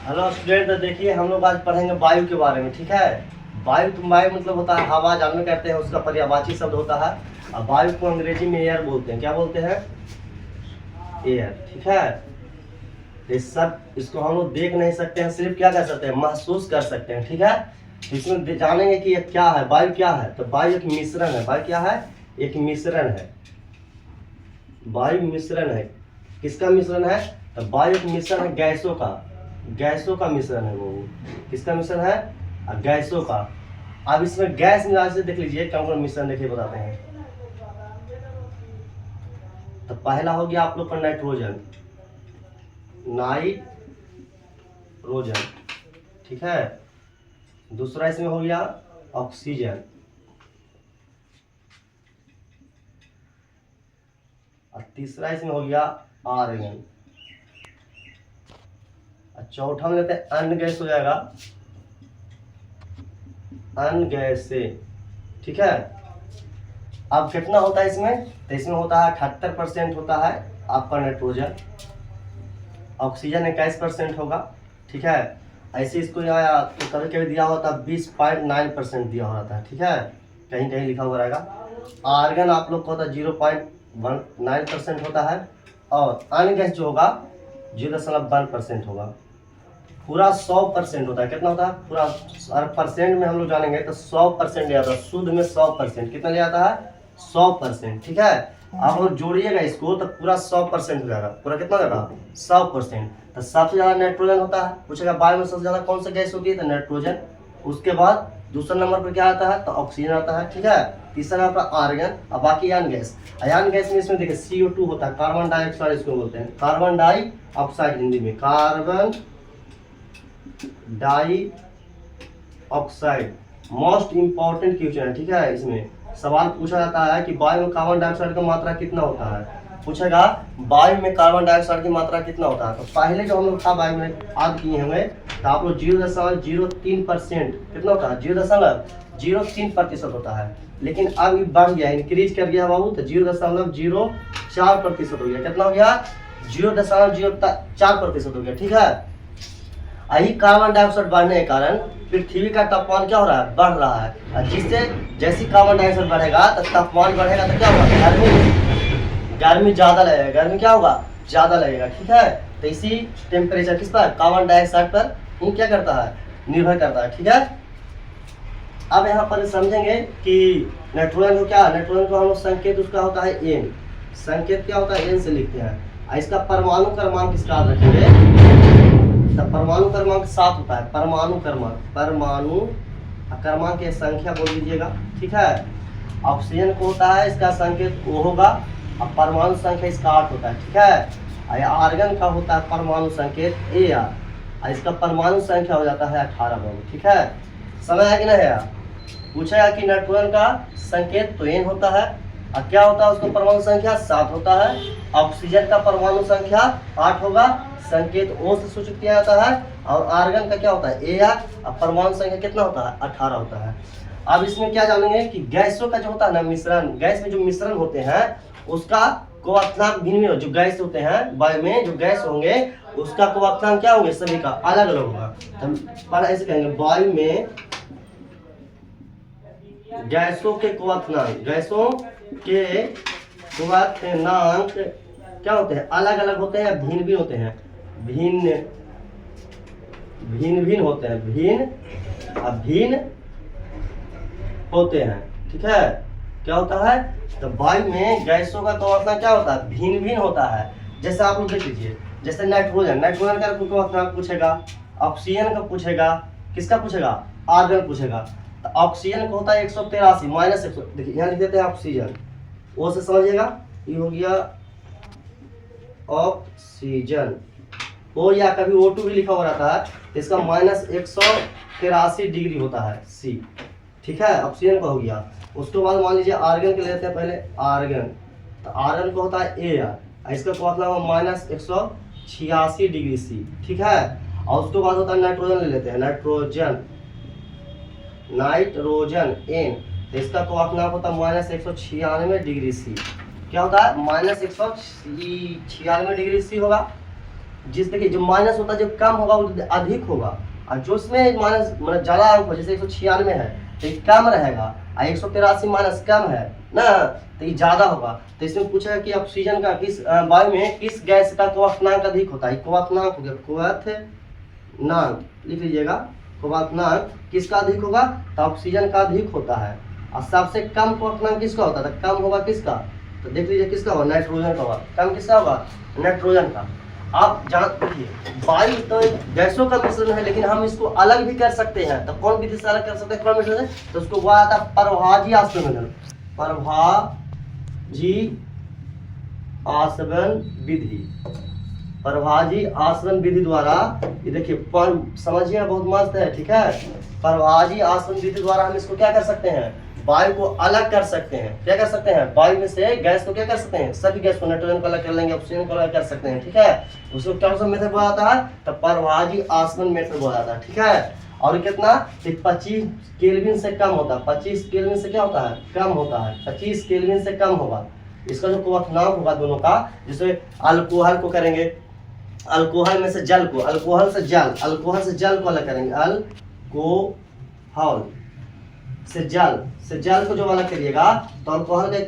Hello student, तो देखिए हम लोग आज पढ़ेंगे वायु के बारे में। ठीक है। वायु मतलब होता है हवा, जानवर कहते हैं, उसका पर्यायवाची शब्द होता है। और वायु को अंग्रेजी में एयर बोलते हैं। क्या बोलते हैं? एयर। ठीक है। ये सब इसको हम लोग देख नहीं सकते हैं, सिर्फ क्या कर सकते हैं, महसूस कर सकते हैं। ठीक है। तो इसमें जानेंगे कि ये क्या है, वायु क्या है। तो वायु एक मिश्रण है। वायु क्या है? एक मिश्रण है। वायु मिश्रण है। किसका मिश्रण है? तो वायु एक मिश्रण है गैसों का। गैसों का मिश्रण है वो। किसका मिश्रण है? गैसों का। अब इसमें गैस मिला से देख लीजिए कौन कौन मिश्रण, देखिए बताते हैं। तो पहला हो गया आप लोग का नाइट्रोजन। नाइट्रोजन। ठीक है। दूसरा इसमें हो गया ऑक्सीजन। और तीसरा इसमें हो गया आर्गन। और चौथा में लेते हैं अन्य गैस हो जाएगा, अन्य गैस से। ठीक है। अब कितना होता है इसमें? तो इसमें होता है 78% होता है आपका नाइट्रोजन। ऑक्सीजन 21% होगा। ठीक है। ऐसे इसको यहाँ तो कभी कभी दिया होता है 20.9% दिया होता है। ठीक है। कहीं कहीं लिखा हुआ रहेगा। आर्गन आप लोग को होता है 0.19% होता है। और अन्य गैस जो होगा 0.1% होगा। पूरा 100% होता है। कितना होता है? पूरा परसेंट में हम लोग जानेंगे तो 100% ले आता है। शुद्ध में 100%। कितना ले आता है? 100%। ठीक है। आप लोग जोड़िएगा इसको तो पूरा 100% हो जाएगा। पूरा कितना हो जाएगा? 100%। तो सबसे ज्यादा नाइट्रोजन होता है। पूछेगा वायु में सबसे ज्यादा कौन सा गैस होती है? तो नाइट्रोजन। उसके बाद दूसरा नंबर पर क्या आता है? तो ऑक्सीजन आता है। ठीक है। तीसरा नंबर पर आर्गन और बाकी अयन गैस। अयन गैस में इसमें देखिए CO2 होता है, कार्बन डाइऑक्साइड इसको बोलते हैं। कार्बन डाइऑक्साइड हिंदी में carbon dioxide most important question है। ठीक है। इसमें सवाल पूछा जाता है कि वायु में कार्बन डाइऑक्साइड का मात्रा कितना होता है। पूछेगा वायु में कार्बन डाइऑक्साइड की मात्रा कितना होता है। तो पहले जो हम लोग था वायु में याद किए होंगे तो आप लोग 0.03%। कितना होता है? 0.03% होता है। लेकिन अब बढ़ गया, इंक्रीज कर गया बाबू, तो 0.04% हो गया। कितना हो गया? 0.04% हो गया। ठीक है। यही कार्बन डाइऑक्साइड बढ़ने के कारण पृथ्वी का तापमान क्या हो रहा है? बढ़ रहा है। और जिससे जैसे कार्बन डाइऑक्साइड बढ़ेगा तो तापमान बढ़ेगा तो क्या होगा? गर्मी ज्यादा लगेगा। गर्मी क्या होगा? ज्यादा लगेगा। ठीक है। तो इसी टेम्परेचर किस पर? कार्बन डाइऑक्साइड पर ये क्या करता है? निर्भर करता है। ठीक है। अब यहाँ पर समझेंगे कि नाइट्रोजन को क्या, नाइट्रोजन को हम लोग संकेत उसका होता है एन। संकेत क्या होता है? एन से लिखते हैं। इसका परमाणु क्रमांक किसका याद रखेंगे? परमाणु क्रमांक 7 होता है। परमाणु क्रमांक की संख्या बोल दीजिएगा। ठीक है। ऑक्सीजन को होता है इसका संकेत O होगा और परमाणु संख्या इसका 8 होता है। ठीक है। आर्गन का होता है परमाणु संकेत AR और इसका परमाणु संख्या हो जाता है 18 बाबू। ठीक है। समझ है कि नहीं है? पूछेगा कि नाइट्रोजन का संकेत तो N होता है और क्या होता है? उसका परमाणु संख्या 7 होता है। ऑक्सीजन का परमाणु संख्या 8 होगा, संकेत O से सूचित किया जाता है। और आर्गन का क्या होता है? AR और परमाणु संख्या कितना होता है? 18 होता है। अब इसमें क्या जानेंगे कि गैसों का जो होता है ना मिश्रण, गैस में जो मिश्रण होते हैं उसका क्वथनांक भिन्न, जो गैस होते हैं वायु में जो गैस होंगे उसका क्वथनांक क्या होंगे? सभी का अलग अलग होगा। हम पहले ऐसे कहेंगे वायु में गैसों के क्वथनांक, गैसों के क्वथनांक क्या होते हैं? अलग अलग होते हैं, भिन्न भिन्न होते हैं। भिन्न होते हैं, भिन्न होते हैं। ठीक है। क्या होता है? तो वायु में गैसों का क्वथनांक क्या होता है? भिन्न होता है। जैसे आप लोग देख लीजिए, जैसे नाइट्रोजन का क्वथनांक पूछेगा, ऑक्सीजन का पूछेगा, किसका पूछेगा? आर्गन पूछेगा। तो ऑक्सीजन को होता है 183 -100। देखिए यहाँ लिख देते हैं ऑक्सीजन, O से समझिएगा। ये हो गया ऑक्सीजन। O या कभी O2 भी लिखा हुआ रहता है, इसका -183 डिग्री होता है C। ठीक है। ऑक्सीजन का हो गया। उसके बाद मान लीजिए आर्गन के लेते हैं पहले। आर्गन, तो आर्गन को होता है AR, इसका क्वथनांक -186 डिग्री C। ठीक है। और उसके बाद होता है नाइट्रोजन ले लेते हैं। नाइट्रोजन N, तो इसका क्वथनांक होता है -196 डिग्री C। क्या होता है? -196 डिग्री C होगा। जिस देखिए जो माइनस होता है जो कम होगा वो अधिक होगा, और जो इसमें माइनस मतलब ज्यादा अंक हो जैसे 196 है तो ये कम रहेगा, और 183 माइनस कम है ना तो ये ज्यादा होगा। तो इसमें पूछा है कि ऑक्सीजन का किस वायु में किस गैस का क्वथनांक अधिक होता है। क्वथनांक हो गया, क्वथनांक लिख लीजिएगा, क्वथनांक किसका अधिक होगा तो ऑक्सीजन का अधिक होता है। और सबसे कम क्वथनांक किसका होता है, तो कम होगा किसका, तो देख लीजिए किसका होगा, नाइट्रोजन का होगा। कम किसका होगा, नाइट्रोजन का। आप जान देखिए वायु तो गैसों का मिश्रण है, लेकिन हम इसको अलग भी कर सकते हैं। तो कौन विधि से अलग कर सकते हैं, कौन मिश्रण से, तो उसको हुआ आता है परभाजी आसवन, परभाजी आसवन विधि, परभाजी आसवन विधि द्वारा। ये देखिए समझिए बहुत मस्त है, ठीक है। परभाजी आसवन विधि द्वारा हम इसको क्या कर सकते हैं, वायु को अलग कर सकते हैं। क्या कर सकते हैं, वायु में से गैस को क्या कर सकते हैं, सभी गैस को, नाइट्रोजन को अलग कर लेंगे, ऑक्सीजन को अलग कर सकते हैं, ठीक है। उसको कौन सा मेथड बोला जाता है, तो परभाजी आसवन मेथड बोला जाता है, ठीक है। और कितना, 25 केल्विन से कम होता है, 25 केल्विन से क्या होता है, कम होता है, 25 केल्विन से कम होगा। इसका जो क्वथनांक होगा दोनों का, जिसमें अल्कोहल को करेंगे, अल्कोहल में से जल को, अल्कोहल से जल, अल्कोहल से जल को अलग करेंगे, अल्कोहल से जल को जो अलग करिएगा तो अल्कोहल का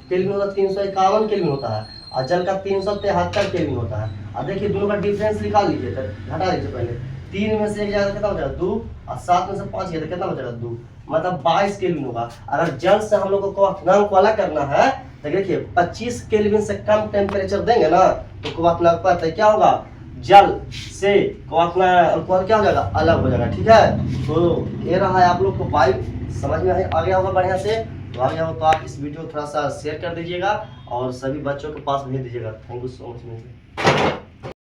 केल्विन होता है 351 केल्विन होता है, और जल का 373 केल्विन होता है। अब देखिए दोनों का डिफरेंस निकाल लीजिए, तो घटा लीजिए पहले, 3 में से 1 जाएगा कितना हो जाएगा 2, और 7 में से 5 गया तो कितना हो जाएगा 2, मतलब 22 केल्विन होगा। अगर जल से हम लोग को क्वथनांक को अलग करना है तो देखिए 25 केल्विन से कम टेम्परेचर देंगे ना तो क्वथनांक पर क्या होगा, जल से अल्कोहल क्या हो जाएगा, अलग हो जाएगा, ठीक है। तो ये रहा है आप लोग को वायु समझ में आ गया होगा बढ़िया से। तो आ गया हो तो आप इस वीडियो को थोड़ा सा शेयर कर दीजिएगा और सभी बच्चों के पास भेज दीजिएगा। Thank you so much.